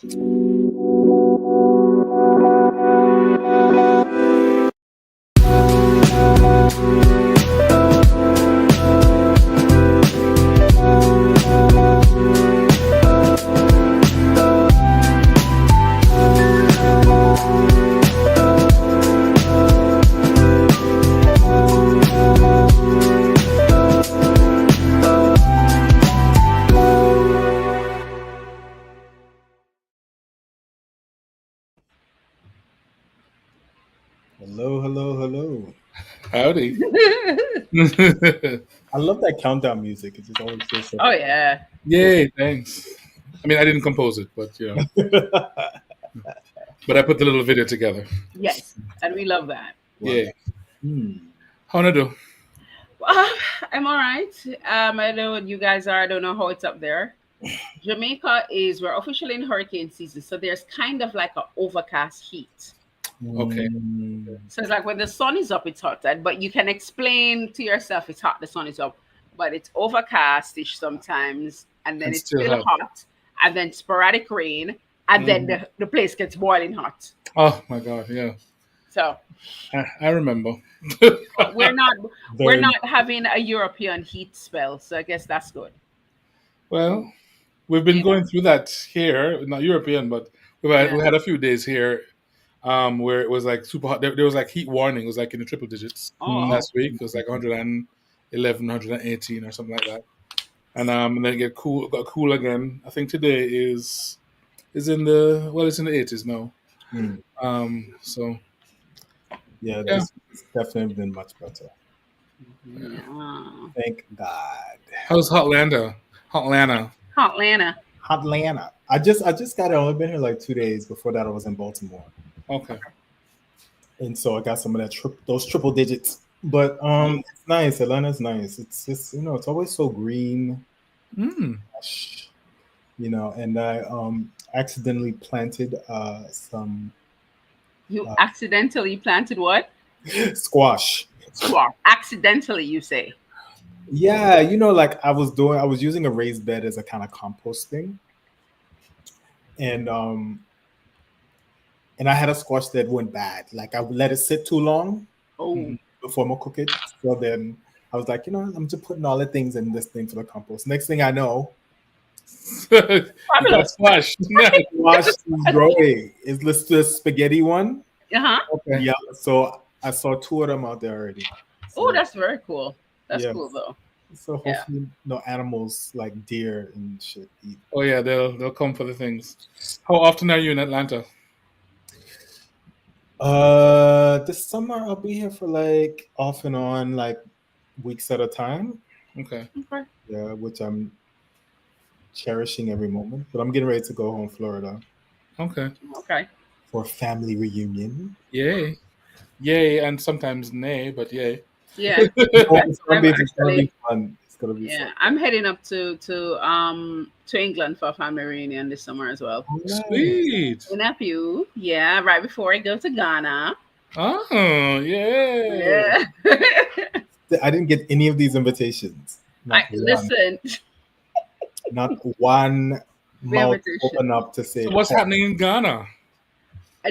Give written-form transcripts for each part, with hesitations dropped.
Hello, hello, hello. Howdy. I love that countdown music. It just always feels so. Oh yeah. Yay, thanks. I mean, I didn't compose it, but but I put the little video together. Yes, and we love that. Yeah. Hmm. How wanna do? Well, I'm all right. I know what you guys are. I don't know how it's up there. Jamaica we're officially in hurricane season, so there's kind of like an overcast heat. Okay. So it's like when the sun is up, it's hot, but you can explain to yourself it's hot, the sun is up, but it's overcastish sometimes, and then And it's still still hot, and then sporadic rain, and then the place gets boiling hot. Oh my God, yeah. So I remember. we're not having a European heat spell, so I guess that's good. Well, we've been going through that here, not European, but we had a few days here where it was like super hot. There was like heat warning. It was like in the triple digits last week. It was like 111, 118 or something like that. And then it got cool again. I think today is in the it's in the 80s now. So yeah, it's definitely been much better. Yeah. Thank God. How's Hotlanta? Hotlanta. I just got it. I've only been here like 2 days. Before that, I was in Baltimore. Okay. And so I got some of that those triple digits. But it's nice. Atlanta's nice. It's just it's always so green. And I accidentally planted some. You accidentally planted what? Squash. Accidentally, you say? Yeah, like I was using a raised bed as a kind of compost thing. And I had a squash that went bad. Like I let it sit too long before I cook it. So then I was like, I'm just putting all the things in this thing for the compost. Next thing I know, squash. Squash is growing. Is this the spaghetti one? Okay. Yeah. So I saw 2 of them out there already. So, that's very cool. That's cool though. So hopefully no animals like deer and shit eat. Oh yeah, they'll come for the things. How often are you in Atlanta? This summer I'll be here for like off and on, like weeks at a time. Okay. Yeah, which I'm cherishing every moment. But I'm getting ready to go home, Florida. Okay. For a family reunion. Yay, and sometimes nay, but yay. Yeah. It's gonna be fun. It's gonna be fun. I'm heading up to England for a family reunion this summer as well. Sweet. In Nephew, right before I go to Ghana. Oh, yeah. I didn't get any of these invitations. Listen. Not one mouth open up to say. So what's happening in Ghana?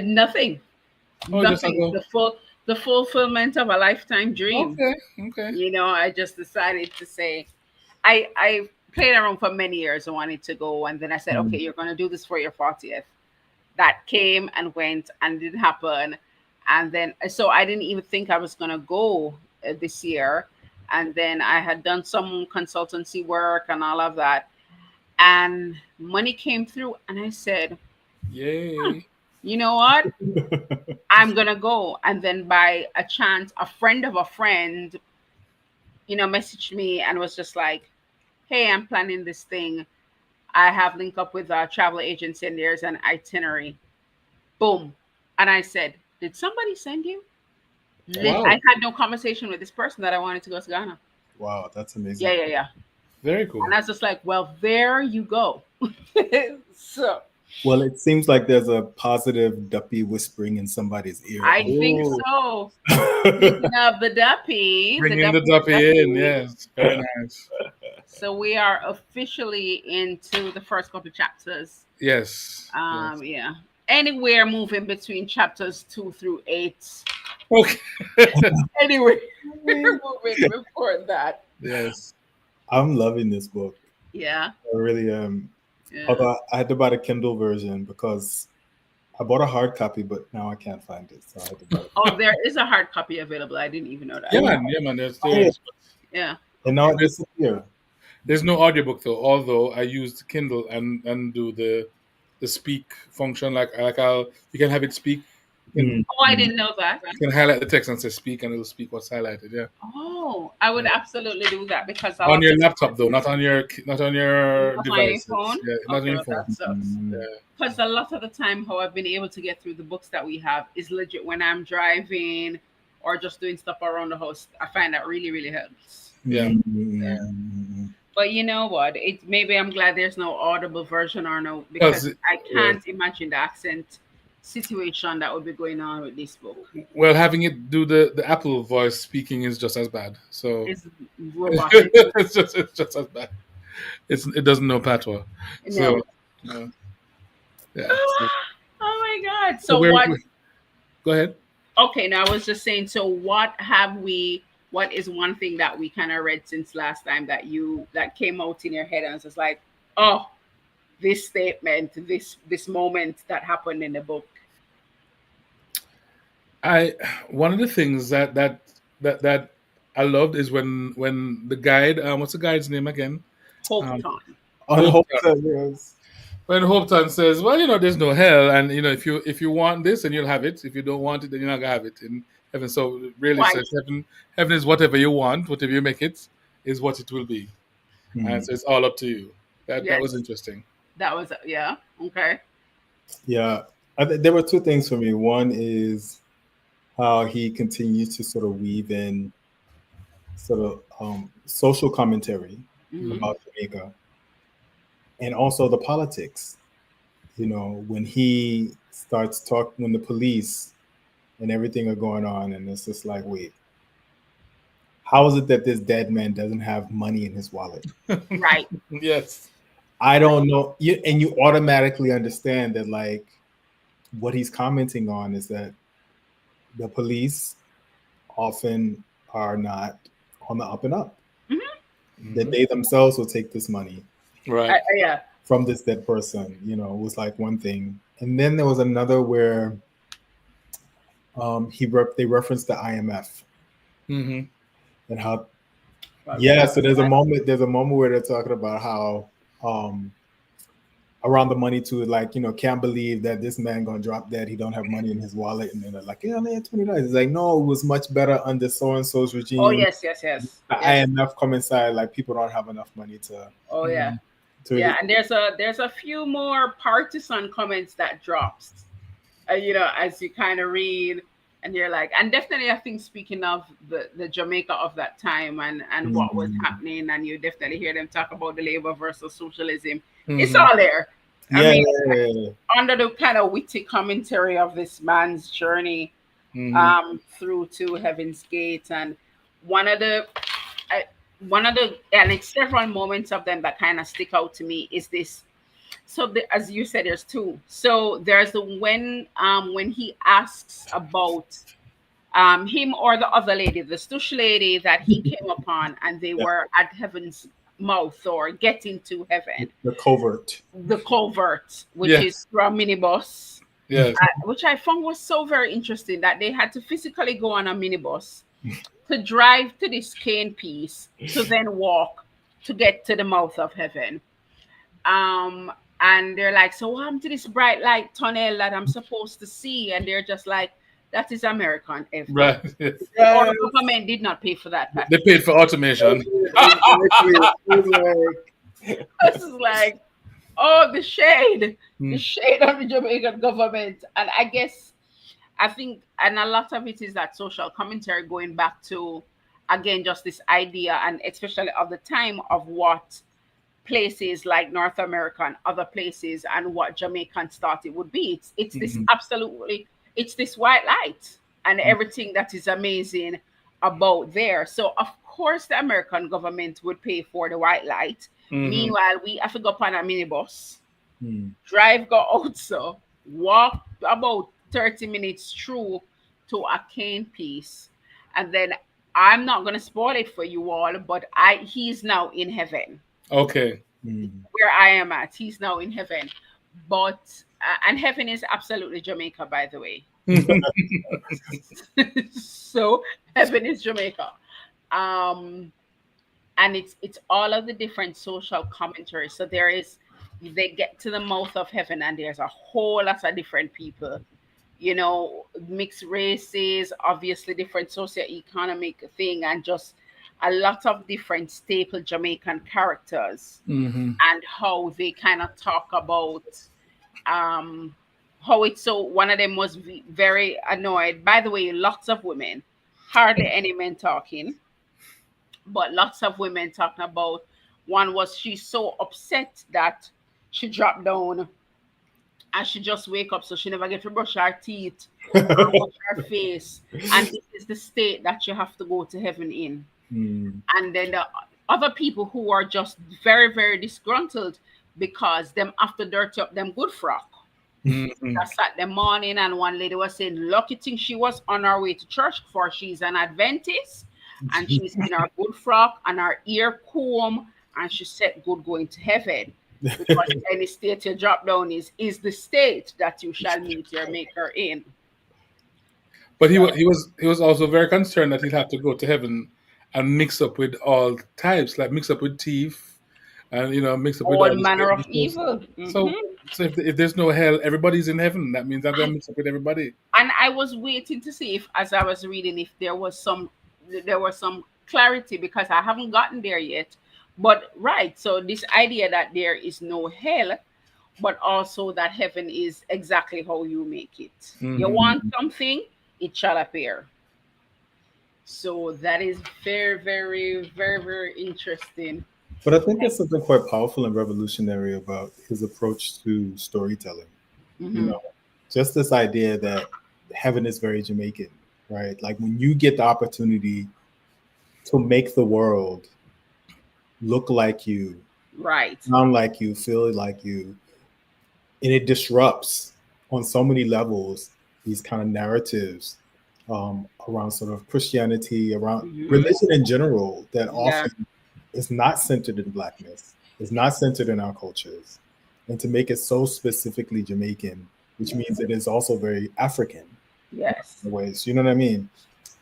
Nothing. Nothing. The fulfillment of a lifetime dream. Okay. I just decided to say, I played around for many years and wanted to go, and then I said, okay, you're going to do this for your 40th. That came and went and didn't happen, and then so I didn't even think I was going to go this year, and then I had done some consultancy work and all of that, and money came through, and I said, yay. You know what? I'm going to go. And then by a chance, a friend of a friend, messaged me and was just like, hey, I'm planning this thing. I have linked up with a travel agency and there's an itinerary. Boom. And I said, did somebody send you? Wow. I had no conversation with this person that I wanted to go to Ghana. Wow, that's amazing. Yeah. Very cool. And I was just like, well, there you go. So. Well, it seems like there's a positive Duppy whispering in somebody's ear. I think so. Speaking of the Duppy. Bringing the Duppy in, yes. Very nice. So we are officially into the first couple chapters. Yes. Yeah. Anywhere moving between chapters 2 through 8. Okay. Anyway, we're moving before that. Yes. I'm loving this book. Yeah. I really am. Yeah. Although I had to buy the Kindle version because I bought a hard copy, but now I can't find it. So I had to buy it. Oh, there is a hard copy available. I didn't even know that. Yeah, man. Yeah, man. There's Yeah. And now it disappeared. there's no audiobook though. Although I used Kindle and do the speak function. Like you can have it speak. You Oh, I didn't know that. can highlight the text and say speak, and it'll speak what's highlighted. Yeah. Oh, I would absolutely do that because On your laptop though, not on your Not on your devices. phone? Yeah, not on Okay, your phone. that sucks. Yeah. Because a lot of the time, how I've been able to get through the books that we have is legit when I'm driving or just doing stuff around the house. I find that really, really helps. Yeah. But you know what? Maybe I'm glad there's no audible version or no, because I can't imagine the accent situation that would be going on with this book. Well, having it do the Apple voice speaking is just as bad. So It's robotic. it's just as bad. It doesn't know patois. So No. yeah. Oh my God. So So what? Go ahead. Okay, now I was just saying, so what is one thing that we kind of read since last time that came out in your head and was just like, oh, this statement, this moment that happened in the book? One of the things that I loved is when the guide, what's the guide's name again? Hopetown. Yes. When Hopetown says, well, there's no hell, and if you want this, then you'll have it. If you don't want it, then you're not gonna have it in heaven. So it really says heaven is whatever you want, whatever you make it is what it will be, and so it's all up to you. That was interesting. That was okay. Yeah, there were two things for me. One is how he continues to sort of weave in sort of social commentary about Jamaica, and also the politics. When he starts talking, when the police and everything are going on, and it's just like, wait, how is it that this dead man doesn't have money in his wallet? Right. Yes. I don't know. And you automatically understand that, like, what he's commenting on is that the police often are not on the up and up. That they themselves will take this money. Right. From this dead person, was like one thing. And then there was another where they referenced the IMF. And how so there's a moment where they're talking about how around the money too, like, can't believe that this man gonna drop dead, he don't have money in his wallet, and then they're like, yeah, man, $20. It's like, no, it was much better under so and so's regime. Oh yes. The IMF come inside, like, people don't have enough money to and there's a few more partisan comments that drops as you kind of read, and you're like, and definitely I think, speaking of the Jamaica of that time and what was happening, and you definitely hear them talk about the labor versus socialism. It's all there. I mean, under the kind of witty commentary of this man's journey through to Heaven's Gate, and one of the and it's several moments of them that kind of stick out to me is this. So as you said, there's two. So there's the when he asks about him or the other lady, the Stush lady that he came upon, and they were at Heaven's mouth or getting to heaven. The covert, which is from minibus. Yes. Which I found was so very interesting, that they had to physically go on a minibus to drive to this cane piece to then walk to get to the mouth of heaven. And they're like, so what happened to this bright light tunnel that I'm supposed to see? And they're just like, that is American effort. Right. Or the government did not pay for that. They paid for automation. This is like, oh, the shade of the Jamaican government. And I think, and a lot of it is that social commentary going back to, again, just this idea, and especially of the time, of what places like North America and other places and what Jamaicans thought it would be. It's this it's this white light and everything that is amazing about there. So of course, the American government would pay for the white light. Meanwhile, we have to go up on a minibus, drive go out, so walk about 30 minutes through to a cane piece, and then I'm not gonna spoil it for you all, but he's now in heaven. Okay. Where I am at, he's now in heaven. But and heaven is absolutely Jamaica, by the way. So heaven is Jamaica. Um and it's all of the different social commentaries. So they get to the mouth of heaven, and there's a whole lot of different people, mixed races, obviously different socioeconomic thing, and just a lot of different staple Jamaican characters, and how they kind of talk about how it's so. One of them was very annoyed. By the way, lots of women, hardly any men talking, but lots of women talking about. One was she's so upset that she dropped down and she just wake up, so she never get to brush her teeth and wash her face, and this is the state that you have to go to heaven in. And then the other people who are just very, very disgruntled because them have to dirty up them good frock. That's at the morning, and one lady was saying, lucky thing she was on her way to church, for she's an Adventist, and she's in her good frock and her ear comb, and she said good going to heaven. Because any state you drop down is the state that you shall meet your maker in. But he was also very concerned that he'd have to go to heaven and mix up with all types, like mix up with thief, and mix up with all manner of evil. So if there's no hell, everybody's in heaven. That means I'm gonna mix up with everybody. And I was waiting to see if, as I was reading, if there was some clarity, because I haven't gotten there yet. But right, so this idea that there is no hell, but also that heaven is exactly how you make it. You want something, it shall appear. So that is very, very, very, very interesting. But I think there's something quite powerful and revolutionary about his approach to storytelling. Just this idea that heaven is very Jamaican, right? Like when you get the opportunity to make the world look like you, right, sound like you, feel like you, and it disrupts on so many levels these kind of narratives around sort of Christianity, around religion in general, that often is not centered in Blackness, is not centered in our cultures, and to make it so specifically Jamaican, which means it is also very African. Yes, in ways, you know what I mean?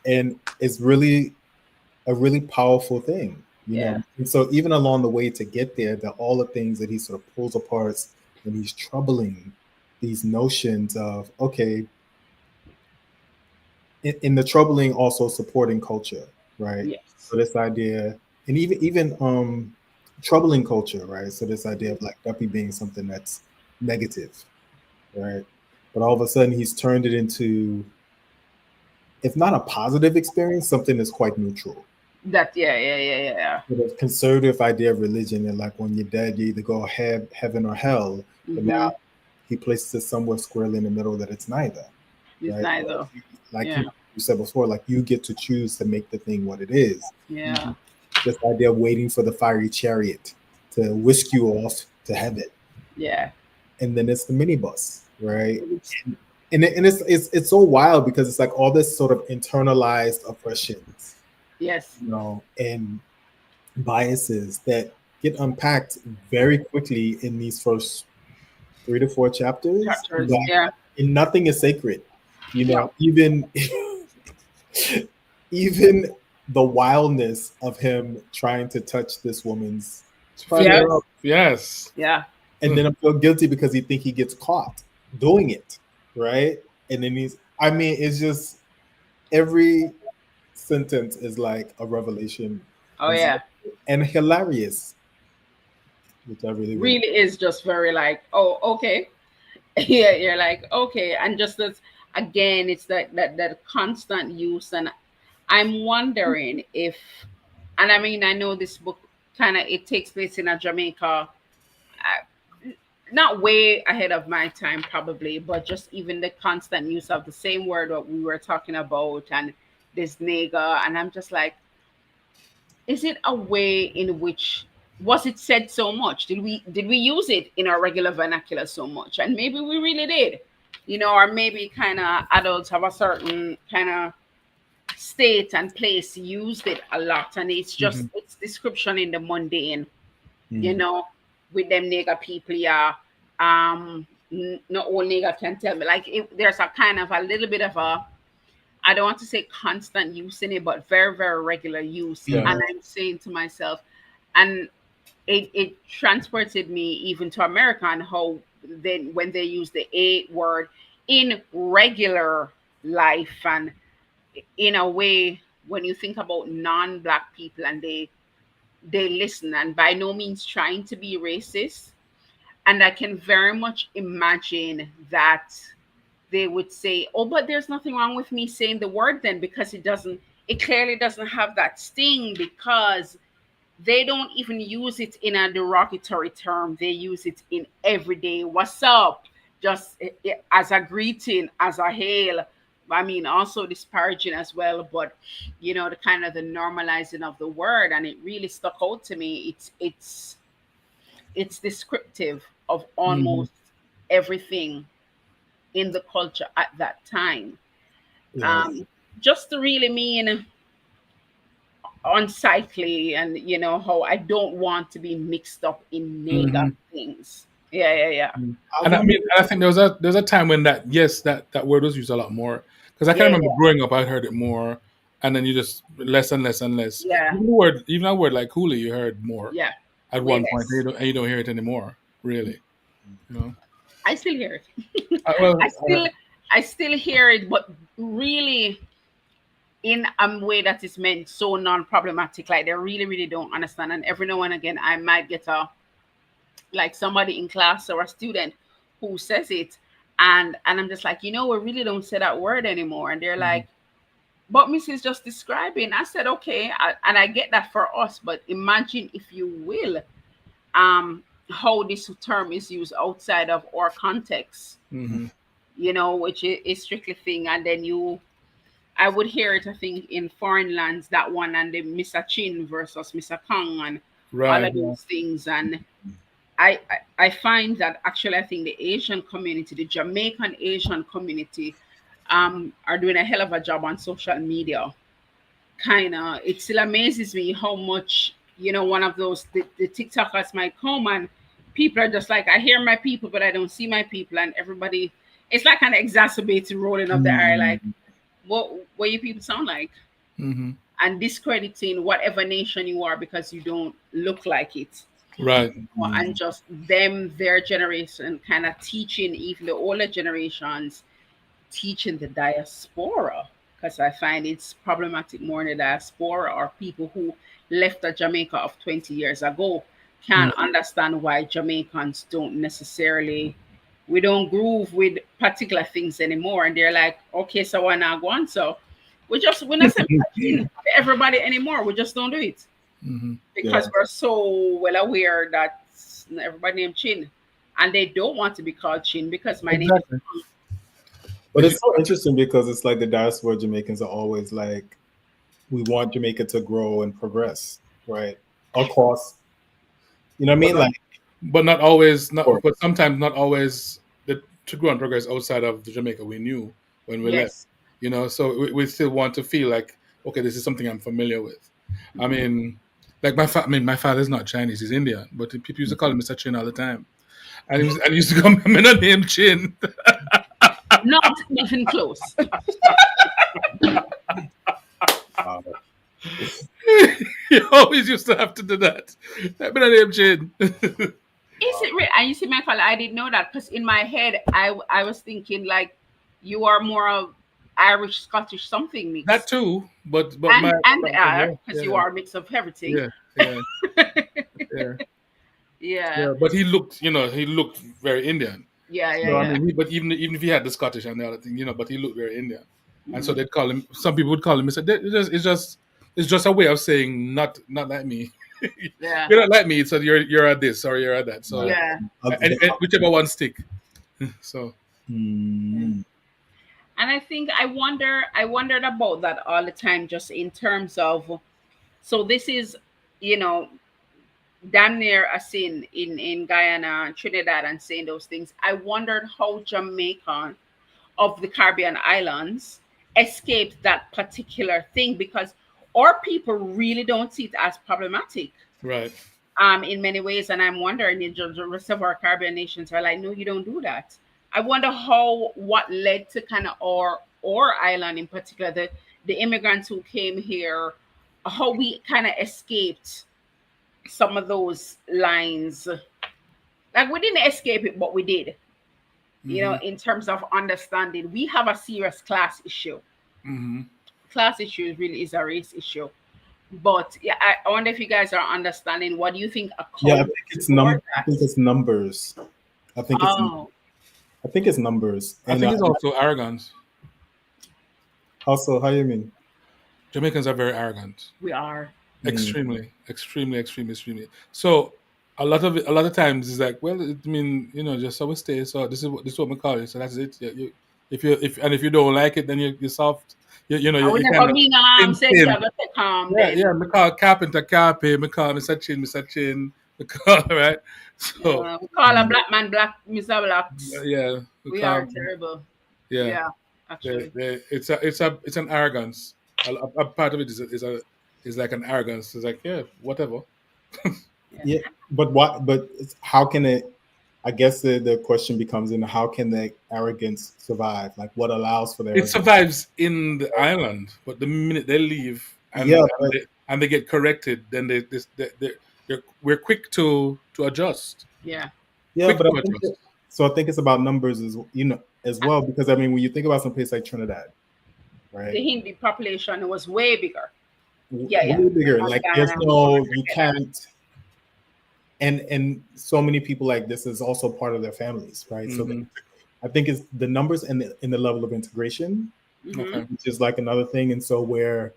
And it's really a really powerful thing. You know, and so even along the way to get there, all the things that he sort of pulls apart, and he's troubling these notions of, okay, in the troubling also supporting culture, right? Yes. So this idea, and even troubling culture, right? So this idea of like Duppy being something that's negative, right? But all of a sudden he's turned it into, if not a positive experience, something that's quite neutral. That The conservative idea of religion, and like when you're dead, you either go heaven or hell. But now he places it somewhere squarely in the middle, that it's neither. It's right? neither. Like you said before, like you get to choose to make the thing what it is. Yeah. This idea of waiting for the fiery chariot to whisk you off to heaven. Yeah. And then it's the minibus, right? And it's so wild because it's like all this sort of internalized oppressions. Yes. And biases that get unpacked very quickly in these first 3 to 4 chapters. And nothing is sacred. Even the wildness of him trying to touch this woman's yes. Yeah. And then I feel guilty because he think he gets caught doing it, right? And then it's just every sentence is like a revelation. Oh yeah. And hilarious. Which I really is just very like, oh, okay. Yeah, you're like, okay. And just as again, it's that constant use. And I'm wondering if, and I mean, I know this book it takes place in Jamaica, not way ahead of my time probably, but just even the constant use of the same word that we were talking about, and this nigger, and I'm just like, is it a way in which was it said so much? Did we use it in our regular vernacular so much? And maybe we really did, or maybe kind of adults have a certain kind of state and place used it a lot, and it's just Mm-hmm. it's description in the mundane, you Mm. know, with them nigger people, yeah. No all nigger can tell me like there's a kind of a little bit of a I don't want to say constant use in it, but very, very regular use. Yeah. And I'm saying to myself, and it transported me even to America and how then when they use the A word in regular life and in a way when you think about non-black people and they listen and by no means trying to be racist. And I can very much imagine that they would say, "Oh, but there's nothing wrong with me saying the word then because it clearly doesn't have that sting because they don't even use it in a derogatory term. They use it in everyday what's up, just as a greeting, as a hail. I mean, also disparaging as well, but the kind of the normalizing of the word, and it really stuck out to me. It's descriptive of Mm-hmm. almost everything in the culture at that time. Yes. Um, just to really mean unsightly and how I don't want to be mixed up in Mm-hmm. nigger things. Yeah, yeah, yeah. I And I wonder. mean, and I think there was a time when that word was used a lot more because I can Yeah, remember growing up, I heard it more, and then you just less and less and less. yeah, Even a word like coolie, you heard more yeah. at Way one point, less. and you don't hear it anymore, really. You know. I still hear it. I Well, still I still hear it, but really in a way that is meant so non-problematic. Like they really, really don't understand. And every now and again I might get a like somebody in class or a student who says it and I'm just like, we really don't say that word anymore. And they're mhm, like, but Mrs. just describing. I said, okay, and I get that for us, but imagine if you will, how this term is used outside of our context, mhm. which is strictly thing. And then I would hear it, I think, in foreign lands, that one, and the Mr. Chin versus Mr. Kong and all Right. of those things. And I find that actually I think the Asian community, the Jamaican Asian community, are doing a hell of a job on social media. Kind of, it still amazes me how much one of those the TikTokers might come and people are just like, I hear my people, but I don't see my people, and everybody, it's like an exacerbated rolling of the eye, like Mm. what you people sound like, Hmm. and discrediting whatever nation you are because you don't look like it. Right. And Mm. just them, their generation, kind of teaching even the older generations, teaching the diaspora, because I find it's problematic more in the diaspora or people who left the Jamaica of 20 years ago Mm. can't understand why Jamaicans don't necessarily, we don't groove with particular things anymore. And they're like, okay, so why not go on? So we're not saying to everybody anymore. We just don't do it Hmm. Yeah. because we're so well aware that everybody named Chin, and they don't want to be called Chin because my name is. Exactly. But If you, it's so interesting because it's like the diaspora Jamaicans are always like, we want Jamaica to grow and progress, right? Across, you know what I but mean? not, Like, but not always. of Not, but course. sometimes not always. The to grow and progress outside of the Jamaica we knew when we left. Yes. So we still want to feel like, okay, this is something I'm familiar with. I mean, like I mean, my father's not Chinese; he's Indian, but people used to call him Mr. Chin all the time, and he used to come in a name Chin. Not even close. Is Wow. You always used to have to do that. I've been a name Chin. it real? And you see, Michael, I didn't know that because in my head, I was thinking like you are more of Irish, Scottish, something That mix, too, but my and yeah, because you yeah, are a mix of everything. yeah, yeah, yeah, Yeah, yeah. But he looked very Indian. yeah, yeah, So I yeah. mean, but even if he had the Scottish and the other thing, but he looked very Indian, and so Mhm. they'd call him. Some people would call him. It's just a way of saying not like me. Yeah, You're not like me, so you're at this or you're at that. So Right. yeah. and whichever one stick. So Mm. And I think I wondered about that all the time, just in terms of So this is, you know, damn near a sin in Guyana, Trinidad, and saying those things. I wondered how Jamaica of the Caribbean islands escaped that particular thing, because our people really don't see it as problematic Right. in many ways. And I'm wondering if the rest of our Caribbean nations are like, no, you don't do that. I wonder what led to kind of our island in particular, the immigrants who came here, how we kind of escaped some of those lines. Like we didn't escape it, but we did. You know, in terms of understanding, we have a serious class issue. Class issue really is a race issue. But yeah, I wonder if you guys are understanding. What do you think? Yeah, I think it's I think it's numbers. I think it's. I think it's numbers. I think it's also arrogance. Also, how you mean? Jamaicans are very arrogant. We are extremely. So a lot of times it's like, well, I mean, you know, just so we stay. So this is what we call it. So that's it. Yeah, if you don't like it, then you're soft. You know, you kind of yeah. Me call carpenter carpe. Me call Mr. Chin. Me call right. So we call a black man black Mr. Blacks. Yeah, we are terrible. Yeah. Actually, it's an arrogance. A part of it is like an arrogance. It's like, yeah, whatever. Yeah, but what? But how can it? I guess the question becomes, in how can the arrogance survive? Like, what allows for the? It survives in the island, but the minute they leave and they get corrected, then we're quick to adjust. Yeah. Yeah, but I think it's about numbers as well, because I mean, when you think about some place like Trinidad, right? The Hindi population was way bigger. Way bigger. Like there's you can't. And so many people, like, this is also part of their families, right? So I think it's the numbers and the level of integration, which is like another thing. And so where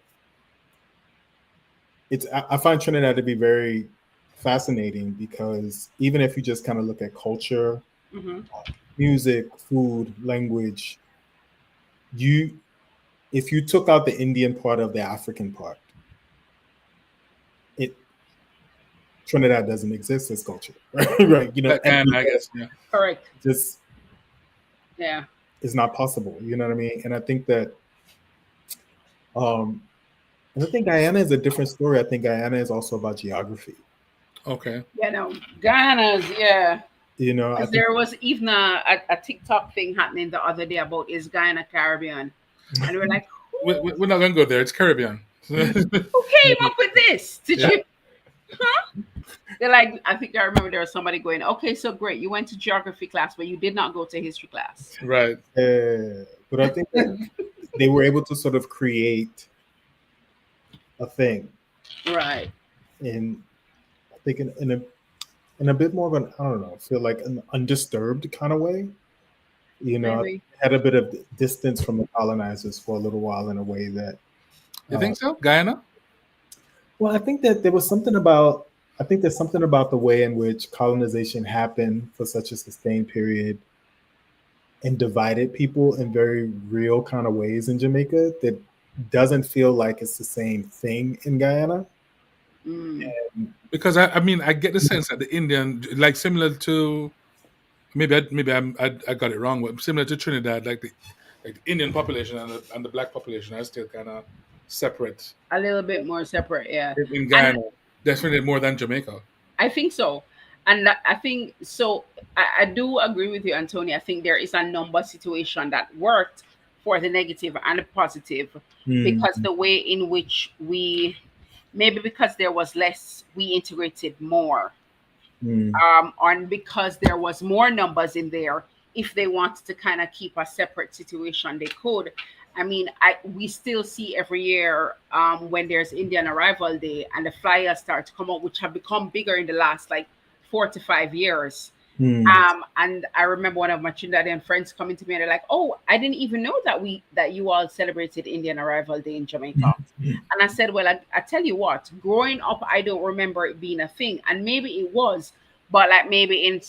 I find Trinidad to be very fascinating, because even if you just kind of look at culture, music, food, language, if you took out the Indian part of the African part, Trinidad doesn't exist as culture, right? You know, I guess, yeah, correct. Just it's not possible. You know what I mean? And I think that, and I think Guyana is a different story. I think Guyana is also about geography. Okay. Yeah, no, Guyana's You know, there was even a TikTok thing happening the other day about is Guyana Caribbean, and we're like, we're not gonna go there. It's Caribbean. Who came up with this? Did you? Huh? They're like, I think I remember there was somebody going, okay, so great, you went to geography class, but you did not go to history class. Right. But I think that they were able to sort of create a thing. Right. And I think in a bit more of an, I don't know, feel like an undisturbed kind of way. You know, had a bit of distance from the colonizers for a little while in a way that. You think so? Guyana? Well, I think that there's something about the way in which colonization happened for such a sustained period and divided people in very real kind of ways in Jamaica that doesn't feel like it's the same thing in Guyana. Because I mean, I get the sense that the Indian, like similar to, maybe I got it wrong, but similar to Trinidad, like the Indian population and the black population are still kind of separate. A little bit more separate, yeah. In Guyana, definitely more than Jamaica. I think so. And I think so. I do agree with you, Antonio. I think there is a number situation that worked for the negative and the positive, because the way in which maybe because there was less, we integrated more. And because there was more numbers in there, if they wanted to kind of keep a separate situation, they could. I mean, we still see every year when there's Indian Arrival Day and the flyers start to come out, which have become bigger in the last like 4 to 5 years. And I remember one of my Trinidadian friends coming to me and they're like, "Oh, I didn't even know that you all celebrated Indian Arrival Day in Jamaica." And I said, "Well, I tell you what, growing up, I don't remember it being a thing, and maybe it was, but like maybe in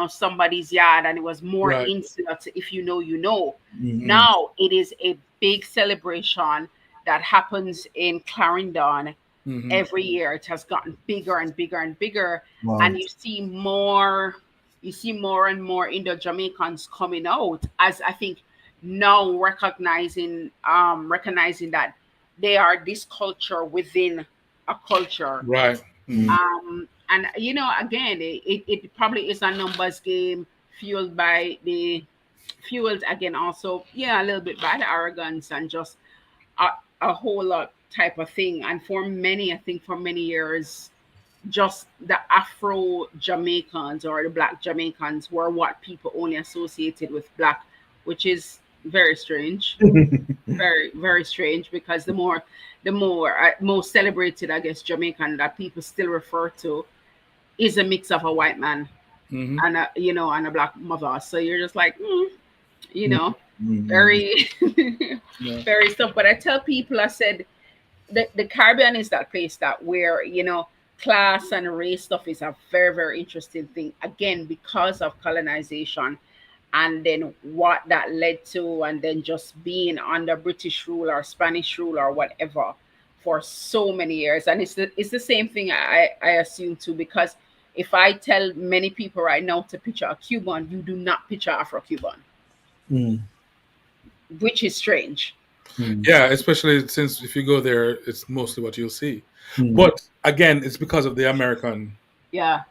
somebody's yard, and it was more insular to if you know, you know." Now it is a big celebration that happens in Clarendon every year. It has gotten bigger and bigger and bigger, Wow. and you see more and more Indo-Jamaicans coming out, as I think now recognizing that they are this culture within a culture. Right. And again, it probably is a numbers game, fueled by the fueled again also, yeah, a little bit by the arrogance and just a, a whole lot type of thing. And for many, I think for many years, just the Afro Jamaicans or the Black Jamaicans were what people only associated with Black, which is very strange, very very strange, because the more most celebrated, I guess, Jamaican that people still refer to is a mix of a white man and and a Black mother. So you're just like, you know, very Yeah. very stuff. But I tell people, I said, the Caribbean is that place that where class and race stuff is a very very interesting thing, again, because of colonization, and then what that led to, and then just being under British rule or Spanish rule or whatever for so many years. And it's the same thing, I assume too, because if I tell many people right now to picture a Cuban, you do not picture Afro-Cuban, which is strange. Yeah, especially since if you go there, it's mostly what you'll see. But again, it's because of the American, Yeah,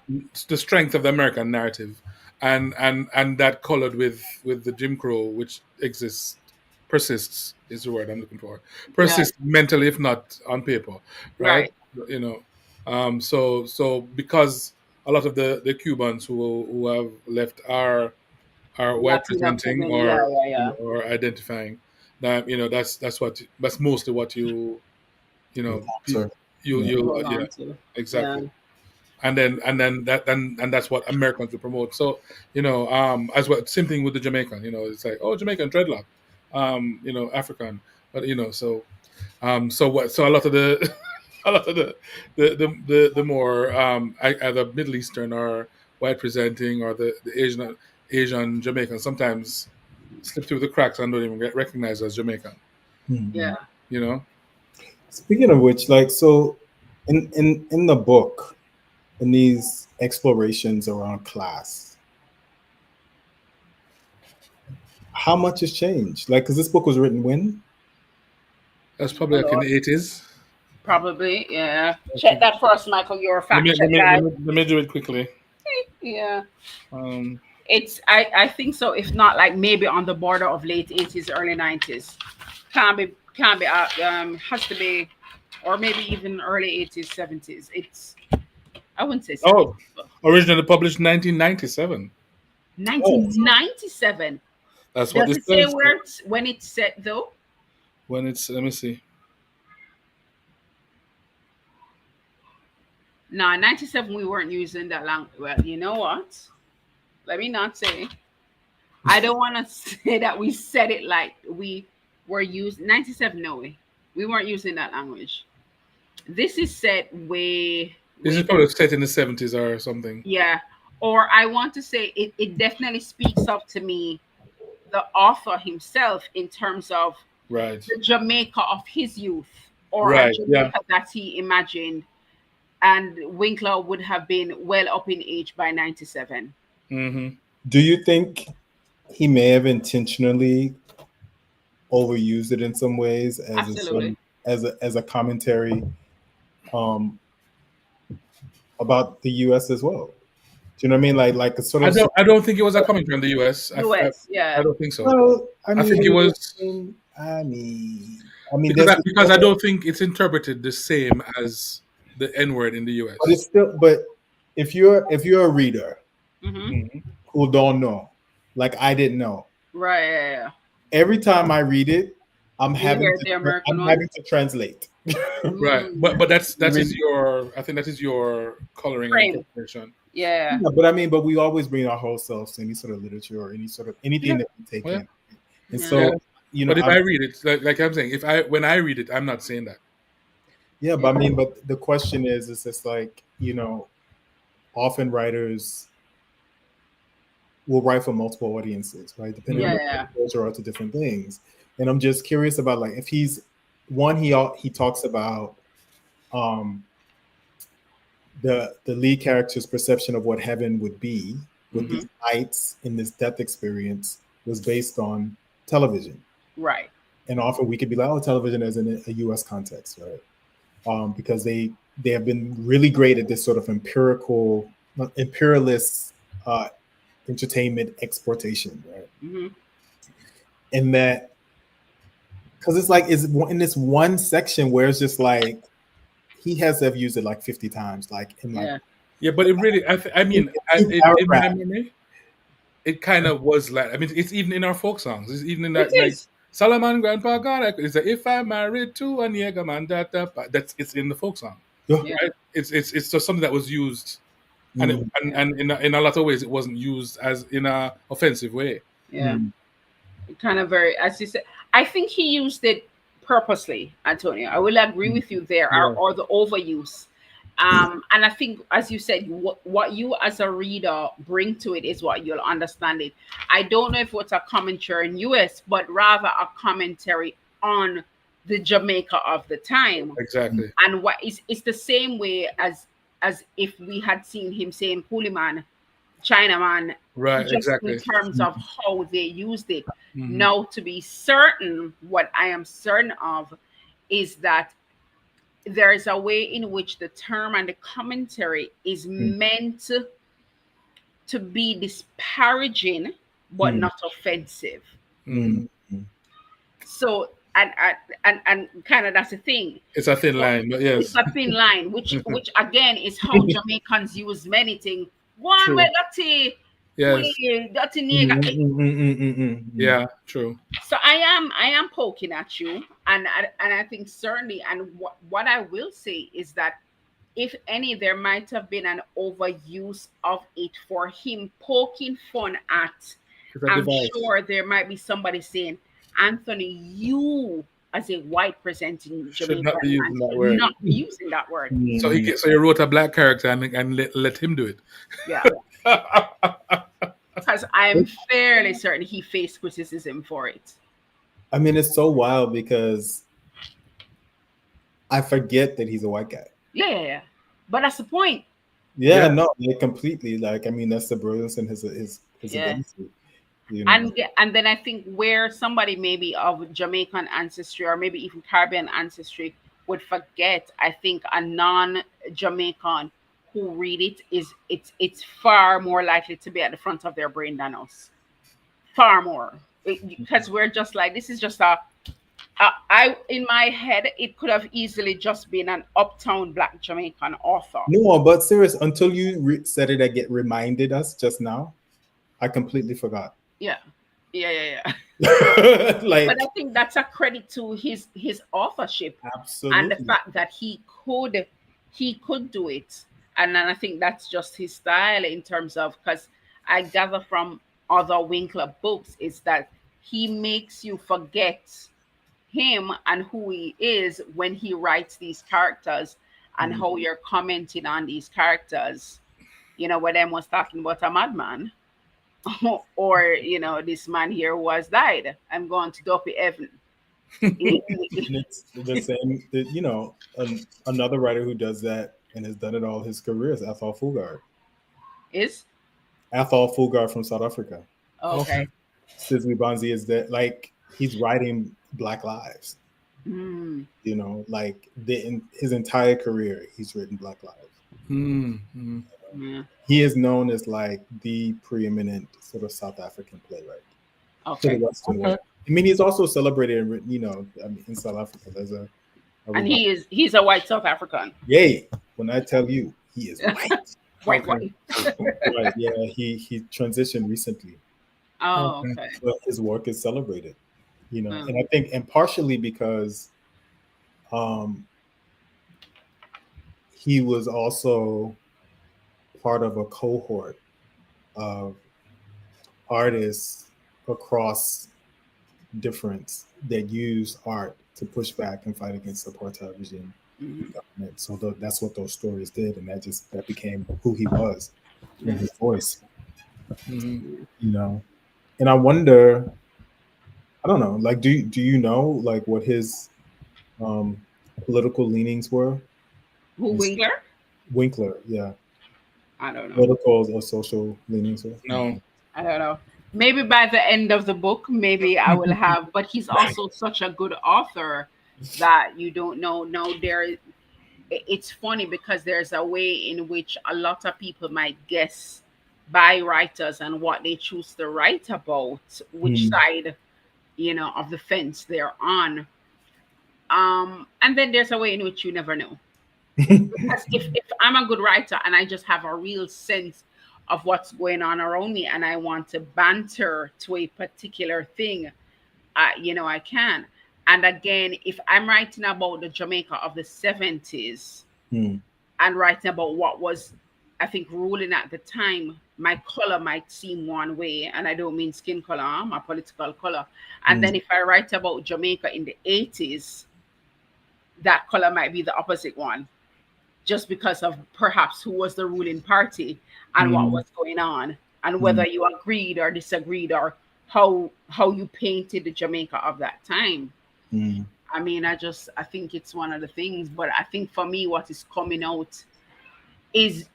the strength of the American narrative, and that colored with the Jim Crow, which persists is the word I'm looking for. yeah, Persists mentally, if not on paper, right? right. You know, so because a lot of the Cubans who have left are white Latino presenting Cuban, or yeah, yeah, yeah. or identifying, that that's mostly what Sorry. Yeah. you Hold yeah, on to. Yeah, exactly. And that's what Americans will promote. So as well, same thing with the Jamaican. It's like, oh, Jamaican dreadlock, African, but so a lot of the a lot of the more either Middle Eastern or white presenting, or the Asian Jamaican sometimes slip through the cracks and don't even get recognized as Jamaican. yeah. You know, Speaking of which, like, so in the book, in these explorations around class, how much has changed? Like, because this book was written when? that's A probably like in lot. the 80s. Probably, yeah. Check that first, Michael. You're a Let fact me let check me let guy. me, let me do it quickly. Yeah. Um, I think so. If not, like maybe on the border of late 80s, early 90s. Can't be has to be, or maybe even early 80s, 70s. It's I wouldn't say 70s, oh, but originally published 1997. Oh, 1997. That's what Does this it say says. where it's when it's set though? When it's let me see. No, 97 we weren't using that long. Well, you know what? Let me not say. I don't want to say that we said it like we were using 97. No way. We weren't using that language. This is set way, This way is back. probably set in the 70s or something. Yeah. Or I want to say it definitely speaks up to me, the author himself, in terms of Right. the Jamaica of his youth, or a Right. Yeah. Jamaica that he imagined. And Winkler would have been well up in age by 97. Mm-hmm. do you think he may have intentionally overused it in some ways as a sort of, Absolutely. as a commentary um, about the U.S. as well? Do you know what I mean? Like a sort of. I don't think it was a commentary on the US. US, I yeah. don't think so. Well, I I think it mean, was there's because I don't think it's interpreted the same as the N word in the but US. it's still. But if you're a reader Hmm. Mhm. who don't know, like I didn't know, Right. Yeah, yeah. every time I read it, I'm You having hear to the American I'm one? having to translate. Right, Mm. but that Read- is your I think that is your coloring and Frame. interpretation. Yeah. yeah, but I mean, but we always bring our whole selves to any sort of literature or any sort of anything Yeah, that we take well, in, and Yeah. yeah. so But if I'm I read it, like I'm saying, if I when I read it, I'm not saying that. yeah, Yeah. but I mean, but the question is just like often writers will write for multiple audiences, right? Depending on Yeah. the Yeah. exposure to different things. And I'm just curious about like if he's one he talks about um, the lead character's perception of what heaven would be with these nights in this death experience was based on television. Right. And often we could be like, oh, television as in a U.S. context, right? Because they have been really great at this sort of imperialist entertainment exportation, right? And that, because it's like, is in this one section where it's just like, he has to have used it like 50 times, like in like. Yeah, but it really, I mean, in my memory, it kind of was like, I mean, it's even in our folk songs. It's even in that, like, Solomon Grandpa God, it's like, if I married to a nigger man, that's it's in the folk song. Right? It's just something that was used, and in a lot of ways, it wasn't used as in a offensive way. Yeah, kind of very, as you said. I think he used it purposely, Antonio. I will agree with you there, or the overuse. And I think, as you said, what you as a reader bring to it is what you'll understand it. I don't know if it's a commentary in US, but rather a commentary on the Jamaica of the time. Exactly. And what is it's the same way as if we had seen him saying Puliman, Chinaman, right? Just exactly. in terms of how they used it. Now, to be certain, what I am certain of is that there is a way in which the term and the commentary is meant to be disparaging but not offensive. So and kind of, that's the thing. It's a thin line, but yes, it's a thin line, which again is how Jamaicans use many things. One way dirty, dirty nigga. Yeah, true. So I am poking at you, and I think certainly, and what I will say is that if any, there might have been an overuse of it for him poking fun at. I'm sure there might be somebody saying, Anthony, you as a white presenting Jamaican not be using that word. Not be using that word. So he wrote a black character and let him do it. Yeah. Because I'm fairly certain he faced criticism for it. I mean, it's so wild because I forget that he's a white guy. Yeah. But that's the point. Yeah, no, like completely. Like, I mean, that's the brilliance in his ability. You know? And then I think where somebody maybe of Jamaican ancestry or maybe even Caribbean ancestry would forget, I think a non-Jamaican who read it it's far more likely to be at the front of their brain than us. Far more. Because we're just like, this is just I in my head, it could have easily just been an uptown black Jamaican author. No, but serious, until you said it, I get reminded us just now, I completely forgot. Yeah. Like, but I think that's a credit to his authorship. Absolutely. And the fact that he could do it. And then I think that's just his style in terms of, because I gather from other Winkler books is that he makes you forget him and who he is when he writes these characters and how you're commenting on these characters. You know, when them was talking about a madman. Or, you know, this man here was died. I'm going to Duppy heaven. And it's the same, you know, another writer who does that and has done it all his career is Athol Fugard. Is? Athol Fugard from South Africa. Okay. Sisley Bonzi is that, like, he's writing Black lives. You know, like his entire career, he's written Black lives. Yeah. He is known as like the preeminent sort of South African playwright. Okay. I mean, he's also celebrated, you know, I mean, in South Africa. There's and he's a white South African. Yay! When I tell you, he is white. white. Right? Yeah, he transitioned recently. Oh, okay. So his work is celebrated, you know, and I think, and partially because, he was also part of a cohort of artists across difference that use art to push back and fight against the apartheid regime government. So that's what those stories did, and that became who he was and his voice. You know, and I wonder, I don't know, like, do you know like what his political leanings were? Who, Winkler? Winkler, yeah. I don't know. Political or social leanings. No. I don't know. Maybe by the end of the book, maybe I will have. But he's also such a good author that you don't know. No, it's funny because there's a way in which a lot of people might guess by writers and what they choose to write about, which side, of the fence they're on. And then there's a way in which you never know. Because if I'm a good writer and I just have a real sense of what's going on around me and I want to banter to a particular thing, I can. And again, if I'm writing about the Jamaica of the 70s and writing about what was, I think, ruling at the time, my color might seem one way, and I don't mean skin color, my political color. And then if I write about Jamaica in the 80s, that color might be the opposite one, just because of perhaps who was the ruling party and what was going on, and whether you agreed or disagreed, or how you painted the Jamaica of that time. I mean, I think it's one of the things, but I think for me, what is coming out is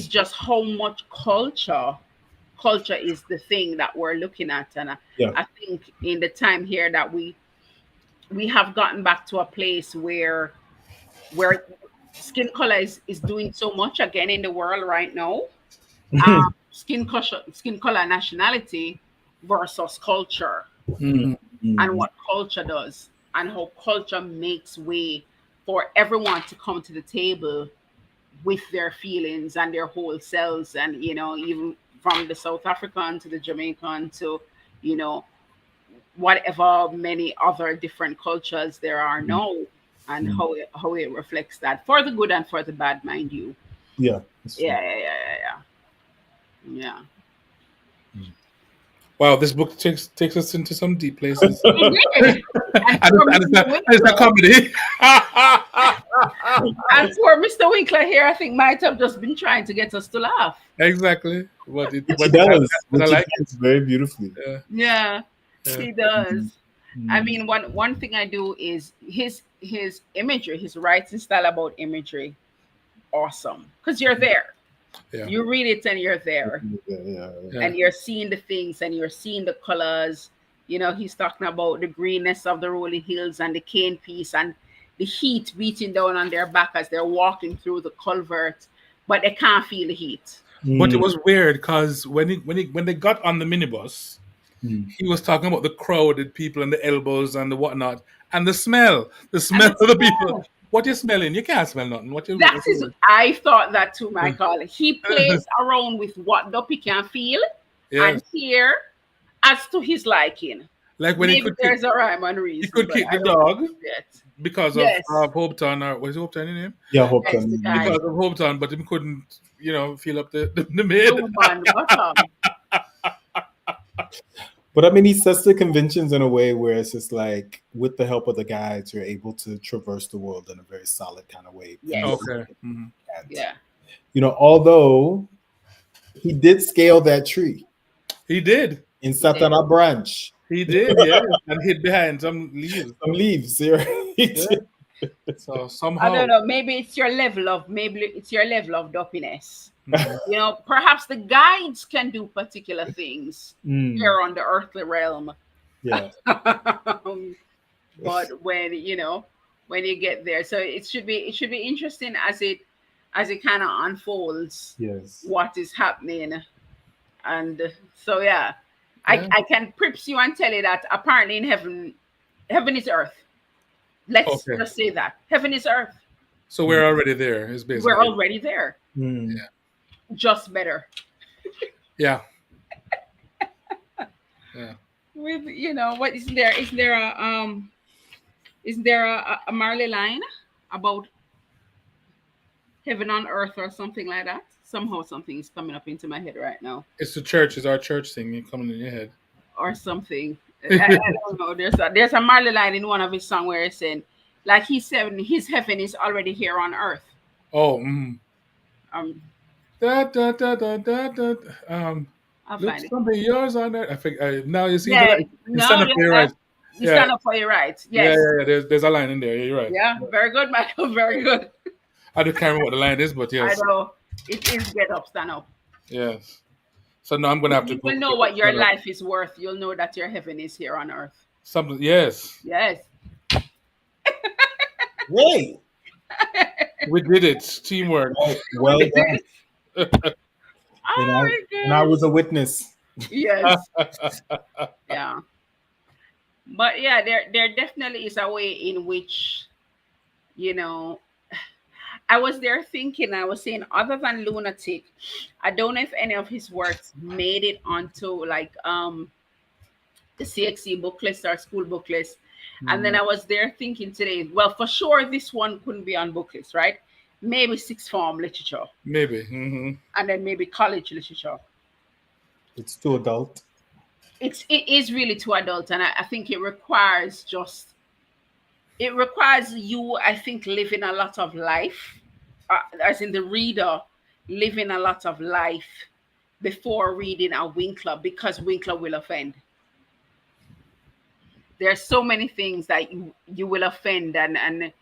just how much culture is the thing that we're looking at. And I think in the time here that we have gotten back to a place where skin color is doing so much again in the world right now. Skin color, nationality versus culture, and what culture does, and how culture makes way for everyone to come to the table with their feelings and their whole selves, and even from the South African to the Jamaican to whatever many other different cultures there are now, and how it reflects that, for the good and for the bad, mind you. Yeah. Wow, this book takes us into some deep places. It did. And it's a comedy. And for Mr. Winkler here, I think might have just been trying to get us to laugh. Exactly. But it does. I like it very beautifully. Yeah. He does. I mean, one thing I do is his imagery, his writing style about imagery, awesome. Because you're there. Yeah. You read it and you're there. And you're seeing the things and you're seeing the colors. He's talking about the greenness of the rolling hills and the cane piece and the heat beating down on their back as they're walking through the culvert, but they can't feel the heat. But it was weird because when they got on the minibus, he was talking about the crowded people and the elbows and the whatnot and the smell of the people. What you smelling? You can't smell nothing. I thought that too, Michael. He plays around with what Duppy can feel and hear as to his liking. Like when there's a rhyme and reason. He could kick the dog because of Hopetown, or was it Hopetown in him? Yeah, Hopetown. Because of Hopetown, but he couldn't, feel up the maid. But I mean, he sets the conventions in a way where it's just like, with the help of the guides, you're able to traverse the world in a very solid kind of way. Yes. Okay. And, although he did scale that tree. He did. And sat on a branch. He did, yeah. And hid behind some leaves. So somehow, I don't know. Maybe it's your level of doppiness. Perhaps the guides can do particular things here on the earthly realm. Yeah. But when you get there, so it should be interesting as it kind of unfolds. Yes. What is happening, and so I can prips you and tell you that apparently in heaven is earth. Let's just say that heaven is earth. So we're already there. Is basically we're already there. Yeah. Just better. Yeah. With what is there? Is there a Marley line about heaven on earth or something like that? Somehow something is coming up into my head right now. It's the church. It's our church thing coming in your head. Or something. I don't know. There's a Marley line in one of his songs where it's saying, like he said, his heaven is already here on earth. Oh. Look, something yours on there. I think now you see that. You stand up for your rights. You stand up for your rights. Yes. Yeah. There's a line in there. Yeah, you're right. Yeah. Very good, Michael. Very good. I just can't remember what the line is, but I yes, know it is get up, stand up. yes. So now I'm gonna have to You will put know what your stand up. life is worth. You'll know that your heaven is here on earth. Something. Yes, Yes. Great. we did it. Teamwork. We Well did done. it. Oh my And I god. was a witness. Yes. Yeah. But yeah, there definitely is a way in which, you know, I was there thinking, I was saying, other than Lunatic, I don't know if any of his works made it onto like the CXC book list or school book list. And then Mm. I was there thinking today, well, for sure this one couldn't be on book list, right? Maybe sixth form literature, Maybe. Hmm. and then maybe college literature. It's too adult. It is really too adult, and I think it requires you, I think, living a lot of life, as in the reader living a lot of life before reading a Winkler, because Winkler will offend. There's so many things that you will offend and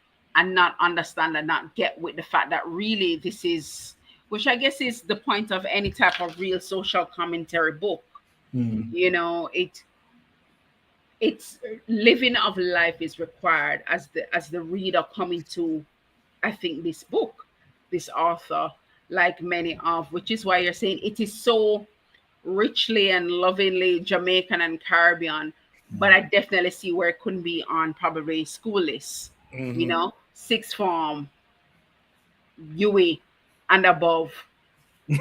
not understand and not get, with the fact that really this is, which I guess is the point of any type of real social commentary book. Mm. You know, it's living of life is required as the reader coming to, I think, this book, this author, like many of, which is why you're saying it is so richly and lovingly Jamaican and Caribbean. But I Mm. definitely see where it couldn't be on probably school lists, Hmm. sixth form, UE, and above, Yeah.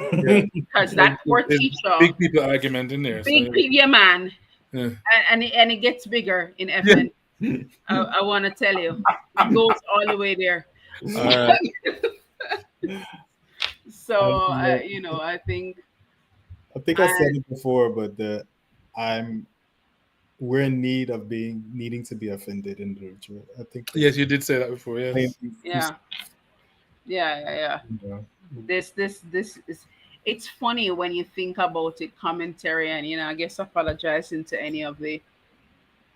because There's, that poor there's teacher, big people argument in there. So big PVA man, yeah. and it gets bigger in Yeah. FM. I want to tell you, it goes all the way there. All right. So, Yeah. I think, I think I said and it before, but I'm we're in need of being needing to be offended in literature. I think Yes, you did say that before. Yes. yeah, yeah. Yeah. This is, it's funny when you think about it, commentary, and I guess apologizing to any of the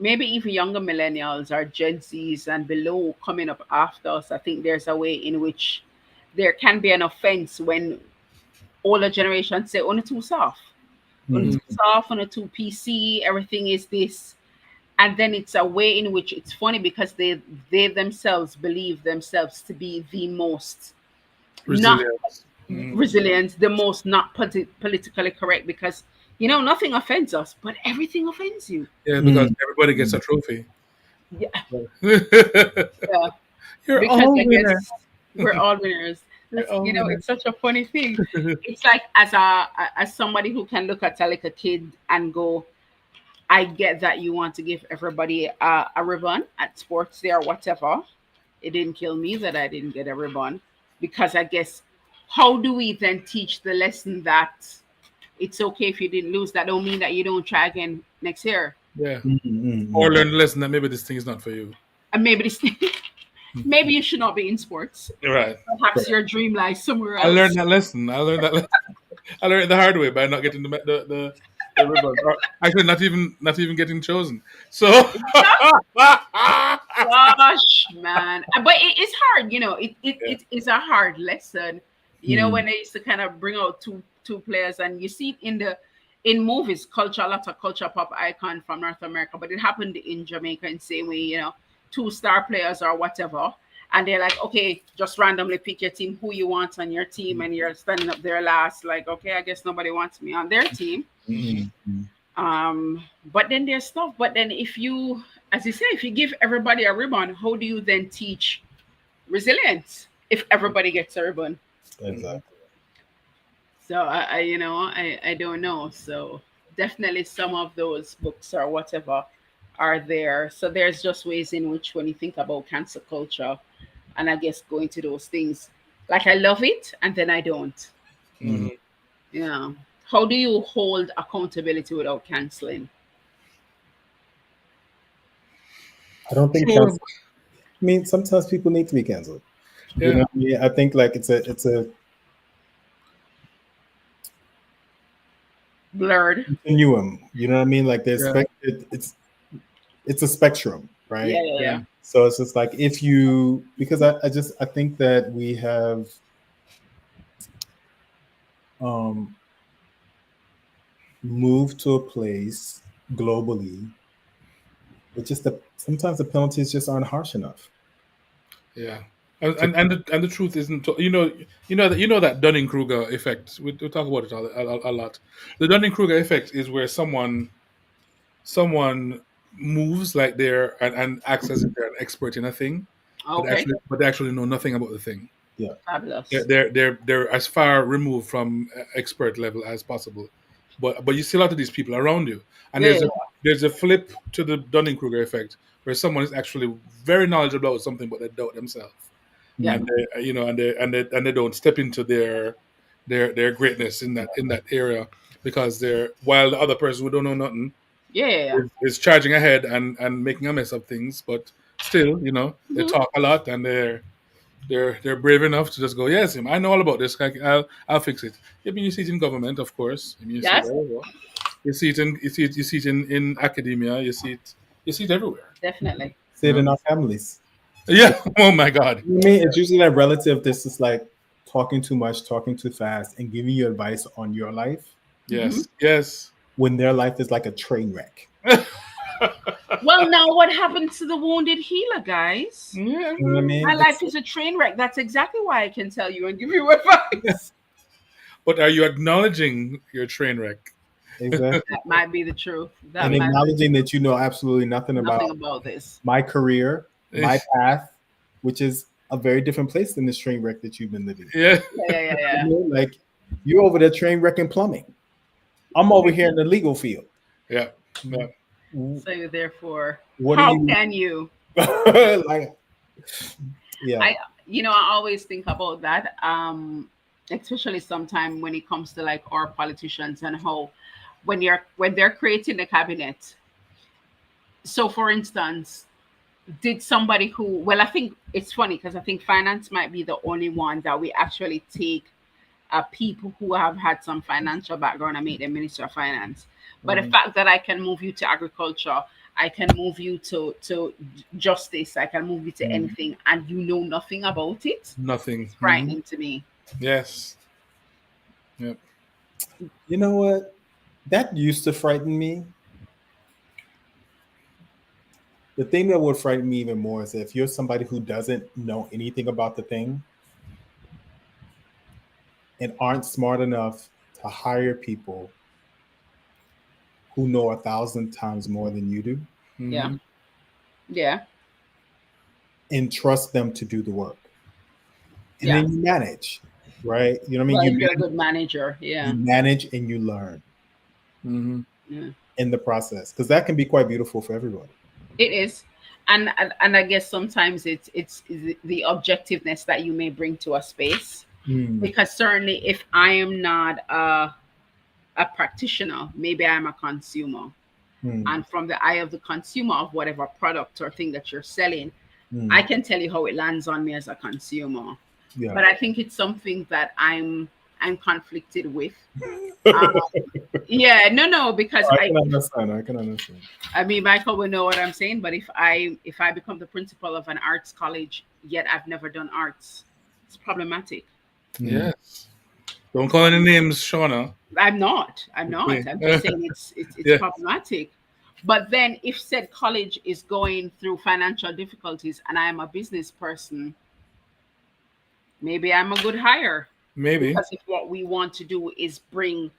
maybe even younger millennials or Gen Zs and below coming up after us. I think there's a way in which there can be an offense when older generations say, "Only too soft, only Mm. too soft, only too PC, everything is this." And then it's a way in which it's funny because they themselves believe themselves to be the most not Resilience. Mhm. resilient, the most not politically correct, because nothing offends us, but everything offends you. Yeah, because Mm. everybody gets a Mm. trophy. Yeah, You're yeah. Because all I winner. guess we're all winners. You're all winner. It's such a funny thing. It's like, as somebody who can look at like a kid and go, I get that you want to give everybody a ribbon at sports day or whatever. It didn't kill me that I didn't get a ribbon, because I guess, how do we then teach the lesson that it's okay if you didn't lose? That don't mean that you don't try again next year. Yeah. Mm. Mm. Or Mm. learn the lesson that maybe this thing is not for you. And maybe this, maybe you should not be in sports. Right. Perhaps your dream lies somewhere I learned else. that lesson. I learned that. I learned it the hard way by not getting the ribbon. Or actually, not even getting chosen. So. Gosh, man. But it is hard, Yeah. it is a hard lesson. Mm. When they used to kind of bring out two players, and you see it in movies, culture, a lot of culture pop icon from North America, but it happened in Jamaica in same way, two star players or whatever. And they're like, okay, just randomly pick your team, who you want on your team, and you're standing up there last, like, okay, I guess nobody wants me on their team. Hmm. Mm. Mm. But then there's stuff. But then if you, as you say, if you give everybody a ribbon, how do you then teach resilience if everybody gets a ribbon? Hmm. Exactly. So I don't know. So definitely some of those books or whatever are there. So there's just ways in which, when you think about cancel culture, and I guess going to those things, like, I love it and then I don't. Mm. Hmm. Yeah. How do you hold accountability without canceling? I don't think Sure. cancel. I mean, sometimes people need to be canceled. You know Yeah. what I mean? I think like it's a Blurred. continuum. You know what I mean? Like there's Yeah. it's a spectrum, Yeah, right? yeah, Yeah. yeah. So it's just like if you, because I think that we have um, moved to a place globally. It's just that sometimes the penalties just aren't harsh enough. Yeah. And the truth isn't, that Dunning Kruger effect. We talk about it a lot. The Dunning Kruger effect is where someone moves like and acts as if they're an expert in a thing, Okay. but they actually know nothing about the thing. Yeah. Fabulous. They're as far removed from expert level as possible, but you see a lot of these people around you, and Yeah. there's a flip to the Dunning Kruger effect where someone is actually very knowledgeable about something, but they doubt themselves, Yeah. and they don't step into their greatness in that area because they're while the other person who don't know nothing Yeah. is charging ahead and making a mess of things, but still, they talk a lot and they're brave enough to just go, yes, I know all about this. I'll fix it. I mean, you see it in government, of course. I mean, you see it Yes. all over. You see it in academia. You see it everywhere. Definitely. See it in our families. Yeah. Oh my God. I mean, it's usually that relative that's just like talking too much, talking too fast, and giving you advice on your life Yes. Yes. when their life is like a train wreck. Well, now what happened to the wounded healer, guys? Yeah. You know what I mean? My life is a train wreck. That's exactly why I can tell you and give you advice. But are you acknowledging your train wreck? Exactly. That might be the truth. That And might acknowledging that you know absolutely nothing be nothing about about this. my career, my path, which is a very different place than this train wreck that you've been living. Yeah. Yeah. You know, like you're over there train wrecking plumbing. I'm over here in the legal field. Yeah. Yeah. So therefore, What how are you can you? like? Yeah. I always think about that. Especially sometime when it comes to like our politicians and how when they're creating the cabinet. So for instance, did somebody who, well, I think it's funny because I think finance might be the only one that we actually take people who have had some financial background and make them minister of finance. But the fact that I can move you to agriculture, I can move you to justice, I can move you to anything, and you know nothing about it, Nothing. it's frightening to me. Yes. Yep. You know what? That used to frighten me. The thing that would frighten me even more is if you're somebody who doesn't know anything about the thing and aren't smart enough to hire people who know 1,000 times more than you do Yeah. Yeah. and trust them to do the work. And Yeah. then you manage, right? You know what I mean? Well, if you're a good manager, yeah. You manage and you learn Yeah. in the process because that can be quite beautiful for everybody. It is. And I guess sometimes it's the objectiveness that you may bring to a space. Because certainly if I am not a practitioner, maybe I'm a consumer. And from the eye of the consumer of whatever product or thing that you're selling, I can tell you how it lands on me as a consumer. Yeah. But I think it's something that I'm conflicted with. Yeah, no, because I can understand. I mean, Michael will know what I'm saying. But if I become the principal of an arts college, yet I've never done arts, it's problematic. Yes. Don't call any names, Shauna. I'm not. I'm just saying it's problematic. But then, if said college is going through financial difficulties, and I am a business person, maybe I'm a good hire. Maybe. Because if what we want to do is bring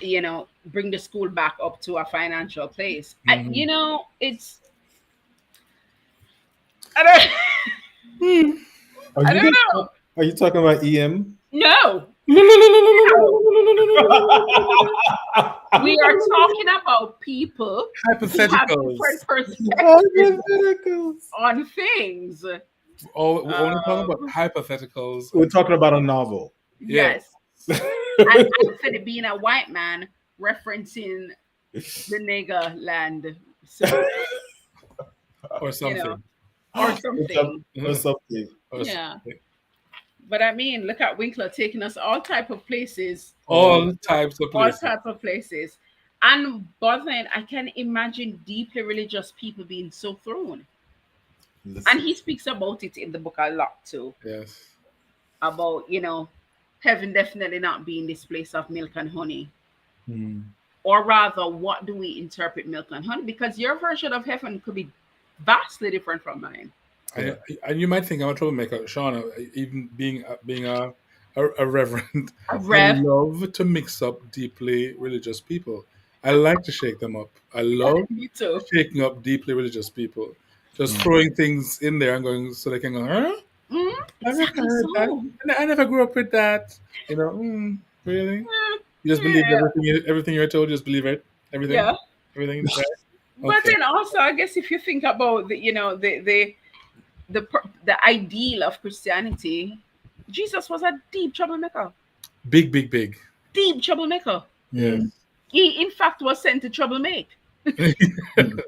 the school back up to a financial place, it's. I don't. I don't know. Are you talking about EM? No. We are talking about people who have different perspectives on things. Oh, we're only talking about hypotheticals. We're talking about a novel. Yes. And instead of being a white man referencing the nigger land. So, or something. Or something. Yeah. But I mean, look at Winkler taking us all type of places. All types of places. And bothering, I can imagine deeply religious people being so thrown. And Listen. he speaks about it in the book a lot too, Yes. about, heaven definitely not being this place of milk and honey. Mm. Or rather, what do we interpret milk and honey? Because your version of heaven could be vastly different from mine. Yeah. And you might think I'm a troublemaker, Shauna. Even being a reverend, A I rev. love to mix up deeply religious people. I like to shake them up. I love Me too. shaking up deeply religious people. Just Mm. throwing things in there and going so they can go, huh? Mm, I've never exactly heard that. so. I never grew up with that. Really? Mm, You just believe yeah. everything you're told. You just believe it. Yeah. Everything. Right? But Okay. then also, I guess if you think about the ideal of Christianity, Jesus was a deep troublemaker. Big, big, big. Deep troublemaker. Yes. Mm. He, in fact, was sent to troublemaker. Mm.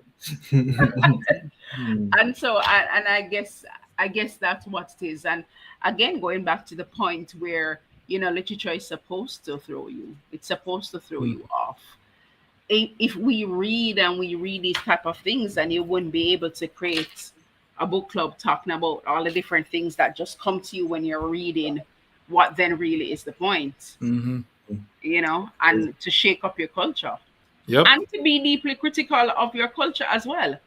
Mm. And so, and I guess that's what it is. And again, going back to the point where literature is supposed to throw you. It's supposed to throw Mm. you off. If we read and we read these type of things, then you wouldn't be able to create a book club talking about all the different things that just come to you when you're reading what then really is the point, Mm-hmm. and to shake up your culture Yep. and to be deeply critical of your culture as well.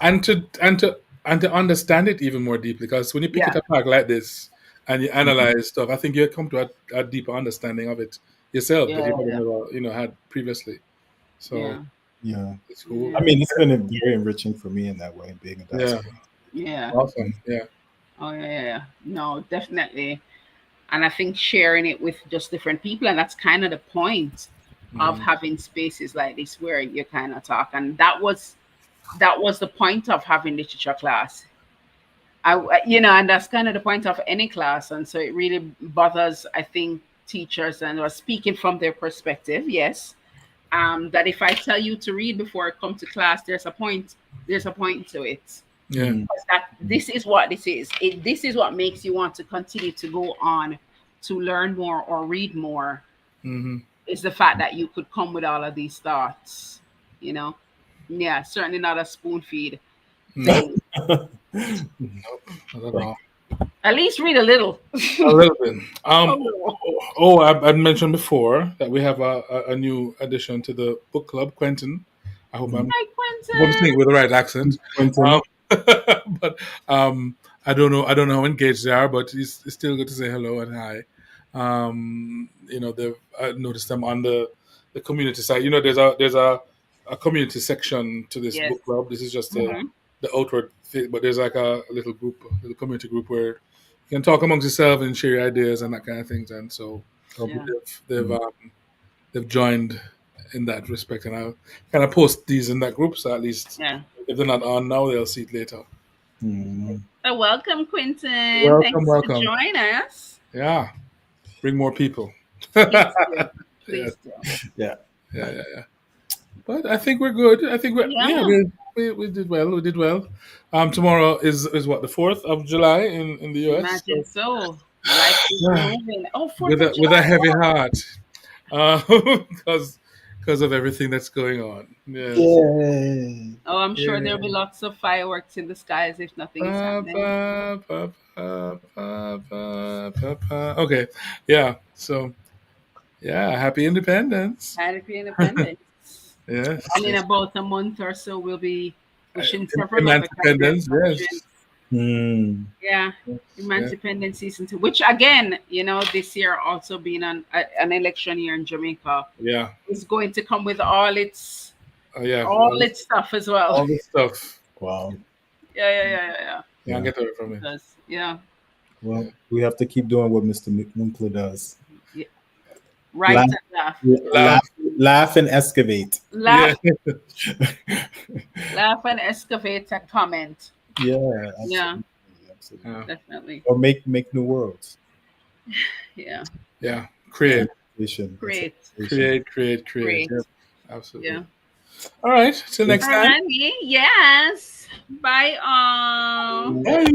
And to understand it even more deeply, because when you pick Yeah, it apart like this and you Mm. analyze stuff, I think you come to a deeper understanding of it yourself that you probably yeah, never had previously. So yeah, Yeah. it's cool. I yeah, mean, it's been very enriching for me in that way, being a Yeah. diaspora. yeah. Awesome. Yeah. Oh yeah, yeah, yeah. No, definitely. And I think sharing it with just different people, and that's kind of the point of Mm-hmm. having spaces like this where you kind of talk. And that was the point of having literature class. And that's kind of the point of any class. And so it really bothers, I think, teachers and are speaking from their perspective. Yes, that if I tell you to read before I come to class, there's a point. There's a point to it. Yeah. Mm. That this is what this is. This is what makes you want to continue to go on to learn more or read more. Mm-hmm. Is the fact that you could come with all of these thoughts. You know, yeah, certainly not a spoon feed No. thing. Nope. Not at all. At least read a little. A little bit. Oh, I mentioned before that we have a new addition to the book club, Quentin. I hope I'm Mm. hi, saying it Quentin. with the right accent. Quentin. But I don't know. I don't know how engaged they are, but it's still good to say hello and hi. They've I noticed them on the community side. There's a community section to this Yes. book club. This is just Mhm. the outward thing, but there's like a little group, a little community group where you can talk amongst yourself and share your ideas and that kind of things. And so Okay. Yeah. they've joined in that respect, and I'll kind of post these in that group, so at least Yeah. if they're not on now, they'll see it later. Mm. So welcome, Quentin. Welcome, Thanks for welcome. joining us. Yeah, bring more people. Please do. Yeah, Please do. Yeah. yeah. But I think we're good. I think Yeah. we did well. We did well. Tomorrow is what, the 4th of July in the US. Imagine So, so. Life is yeah, moving. Oh, 4th with of a July. heavy Wow. heart, because of everything that's going on. Yes. Yay. Oh, I'm sure there'll be Yeah. lots of fireworks in the skies if nothing is Pa, happening. pa, pa, pa, pa, pa, pa, pa. Okay. Yeah. So, yeah. Happy Independence. Happy Independence. Yes. And in Yes. about a month or so, we'll be wishing several other Emancipendence. countries. Yes. Mm. Yeah, Yes. Yeah. Independence season 2, which again, this year also being an election year in Jamaica, Yeah. is going to come with all its Yeah. all its stuff as well. All this stuff. Wow. Yeah. Can't Yeah. get away from It it. does. Yeah. Well, we have to keep doing what Mr. Winkler does. Yeah. Right Laugh, and laugh. Laugh. laugh and excavate. Yeah. Laugh, laugh and excavate a comment. Yeah, Yeah, absolutely. Yeah. definitely. Or make new worlds. Yeah. Yeah. Create. Vision. Great. Create. Yep. Great. Absolutely. Yeah. All right. Till next time. Alrighty. Yes. Bye all. Bye.